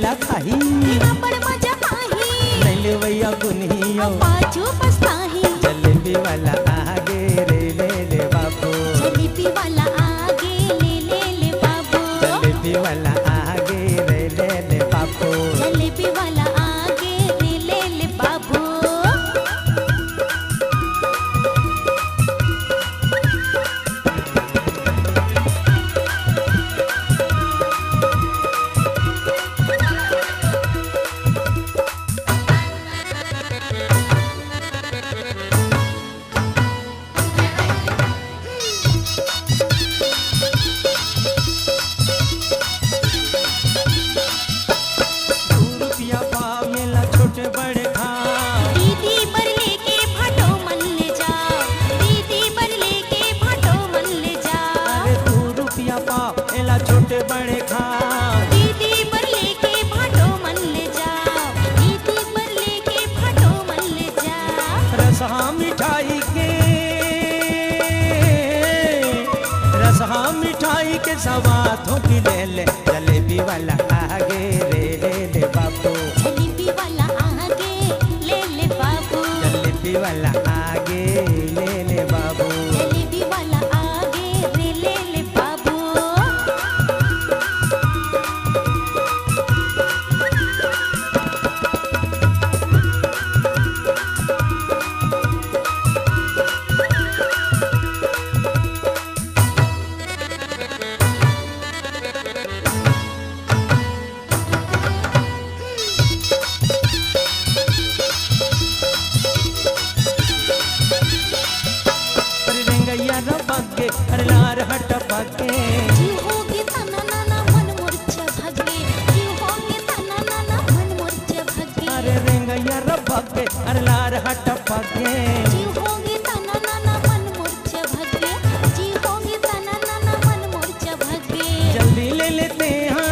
लेला खाही तेरा बड़ मजा पाही नैले वैया गुनियो पाछू पछताही जलेबी वाला आगे रे ले ले बाबू जलेबी वाला आगे ले बाबू जलेबी वाला आगे रे ले ले बाबू जलेबी वाला आगे ले बाबू रुपया पाव मेला छोटे बड़े खा दीदी बर लेके भाटो मन ले जा दीदी बर लेके भाटो मन ले जा अरे तू रुपया पाव मेला छोटे बड़े खा दीदी बर लेके भाटो मन ले जा दीदी बर लेके भाटो मन ले जा रसहा मिठाई के रसहा मिठाई के सवाथों की ले ले जलेबी वाला आगे रे ले ले बाबू जलेबी वाला आगे ले बाबू जलेबी वाला आगे ले ले बाबू जलेबी वाला आगे ले बाबू अरे रेंगैया रबागे अरे लार हट बागे जीव होगे तना नाना मन मोर्चा भागे जीव होगे तना नाना मन मोर्चा भागे अरे रेंगैया रबागे अरे लार हट बागे जीव होगे तना नाना मन मोर्चा भागे जीव होगे तना नाना मन मोर्चा भागे जल्दी ले लेते हैं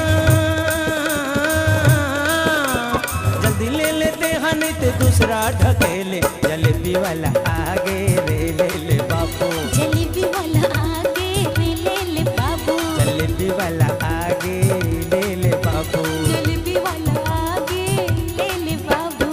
जल्दी ले लेते हैं नहीं तो दूसरा ढकेले जलेबी वाला आगे रे ले ले बाबू जलेबी वाला आगे ले बाबू जलेबी वाला आगे ले ले बाबू जलेबी वाला आगे ले बाबू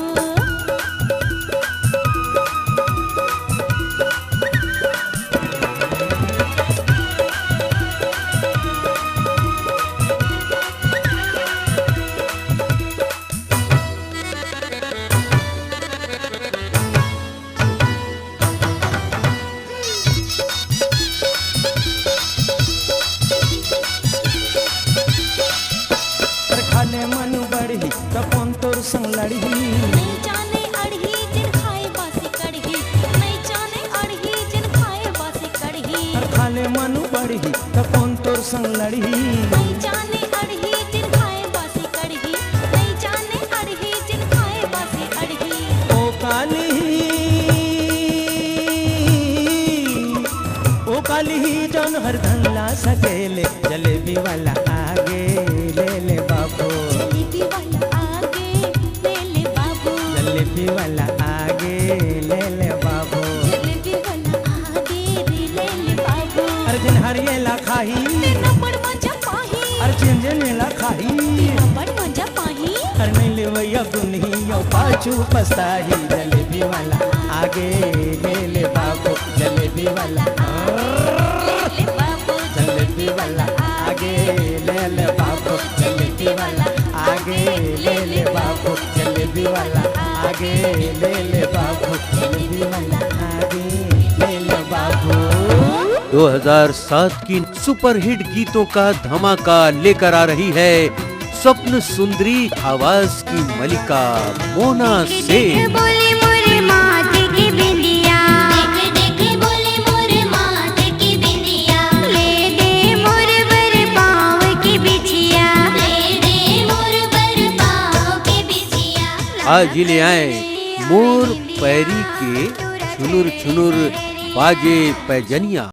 पर खाले मन बढ़ी तपन तोर संग लड़ी नहीं जाने अड़ही जिन खाए बासी कड़ही नहीं जाने अड़ही जिन खाए बासी कड़ही पर खाले मन बढ़ी तपन तोर संग लड़ी नहीं जाने अड़ही जिन खाए बासी कड़ही नहीं जाने अड़ही जिन खाए बासी कड़ही ओ काली ही जन हर धन ला सकेले जलेबी वाला आगे ले ले बाबू जलेबी वाला आगे ले बाबू जलेबी वाला आगे ले ले बाबू जलेबी वाला आगे ले बाबू अर्जुन हरियला खाही तेरा बड़ मजा पाही अर्जुन जनेला खाही तेरा बड़ मजा पाही हर नहीं ले वैया गुनियो पाछू पछताही जलेबी वाला आगे ले ले बाबू जलेबी वाला ले बाबू जलेबी वाला आगे ले ले बाबू जलेबी वाला आगे ले ले बाबू जलेबी वाला आगे ले ले बाबू जलेबी वाला आगे ले ले बाबू 2007 की सुपरहिट गीतों का धमाका लेकर आ रही है स्वप्न सुंदरी आवाज की मलिका मोना सेन। बोले मोरे माथे की बिंदिया देख देख बोले मोर माथे की बिंदिया ले दे मोर बर पाँव की बिछिया ले दे मोर बर पाँव के बिछिया आज ले आए मोर पैरी के छुनुर छुनुर बाजे पैजनिया।